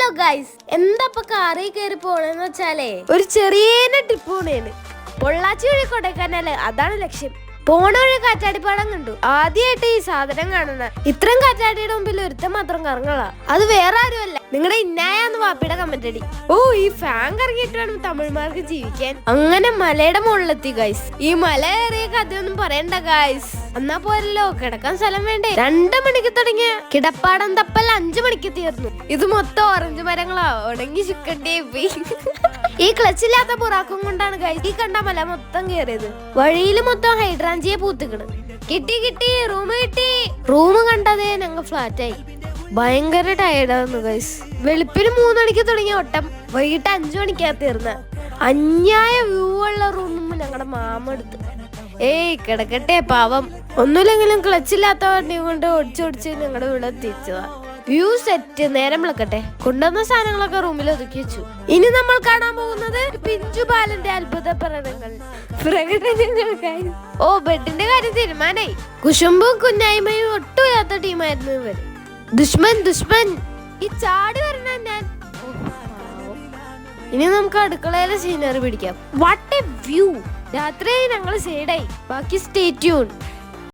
Hello guys, എന്താ കാറിൽ കയറി പോണെന്ന് വെച്ചാലേ ഒരു ചെറിയ ട്രിപ്പ് പോണേണ്. പൊള്ളാച്ചി വഴി കൊടൈക്കനാല്, അതാണ് ലക്ഷ്യം. പോണ വഴി കാറ്റാടിപ്പാടം കണ്ടു. ആദ്യമായിട്ട് ഈ സാധനം കാണുന്ന. ഇത്രയും കാറ്റാടിയുടെ മുമ്പിൽ ഒരുത്തം മാത്രം കറങ്ങളാ. അത് വേറെ ആരുമല്ല, നിങ്ങളുടെ ഇന്നായാന്ന് വാപ്പിയുടെ കമന്റ് അടി. ഓ, ഈ ഫാൻ കറങ്ങിയിട്ട് വേണം തമിഴ്മാർക്ക് ജീവിക്കാൻ. അങ്ങനെ മലയുടെ മുകളിലെത്തി ഗൈസ്. ഈ മല കയറിയ കഥയൊന്നും പറയണ്ട ഗൈസ്. എന്നാ പോരല്ലോ, കിടക്കാൻ സ്ഥലം വേണ്ടേ. 2 മണിക്ക് തുടങ്ങിയ കിടപ്പാടം തപ്പൽ 5 മണിക്ക് തീർന്നു. ഇത് മൊത്തം ഓറഞ്ച് മരങ്ങളാ, ഉണങ്ങി ചുക്കണ്ടേ പോയി. ഈ ക്ലച്ചില്ലാത്ത പുറാക്കും കൊണ്ടാണ് ഗൈസ് ഈ കണ്ട മല മൊത്തം കയറിയത്. വഴിയിൽ മൊത്തം ഹൈഡ്രാഞ്ചിയെ പൂത്തിക്കണ്. കിട്ടി റൂം കിട്ടി. റൂം കണ്ടതേ ഞങ്ങൾ ഫ്ലാറ്റായി. ഭയങ്കര ടയർഡായിരുന്നു ഗൈസ്. വെളുപ്പിന് 3 മണിക്ക് തുടങ്ങിയ ഓട്ടം വൈകിട്ട് 5 മണിക്കാ തീർന്ന. അന്യായ വ്യൂ ഉള്ള റൂമും ഞങ്ങളുടെ മാമ എടുത്ത്. ഏയ് കിടക്കട്ടെ പാവം. ഒന്നുമില്ലെങ്കിലും ക്ലച്ചില്ലാത്ത വണ്ടി കൊണ്ട് ഓടിച്ചോടിച്ച് ഞങ്ങളുടെ ഇവിടെ എത്തിച്ചതാ. View set. നേരം വിളക്കട്ടെ. കൊണ്ടുവന്ന സാധനങ്ങളൊക്കെ റൂമിൽ ഒതുക്കി വെച്ചു. ഇനി നമ്മൾ കാണാൻ പോകുന്നത് പിഞ്ചുപാലന്റെ അത്ഭുത പ്രകടനങ്ങൾ. ഓ, ബെഡിന്റെ കാര്യം തീരുമാനായി. കുശുമ്പും കുന്നായ്മയും ഒട്ടുമില്ലാത്ത ടീമായിരുന്നു ഇവർ. ദുഷ്മൻ ഈ ചാടി വരണ ഞാൻ. ഇനി നമുക്ക് അടുക്കളയിലെ സീനറി പിടിക്കാം. What A view. രാത്രി ഞങ്ങൾ സൈഡായി. ബാക്കി സ്റ്റേ ട്യൂൺ.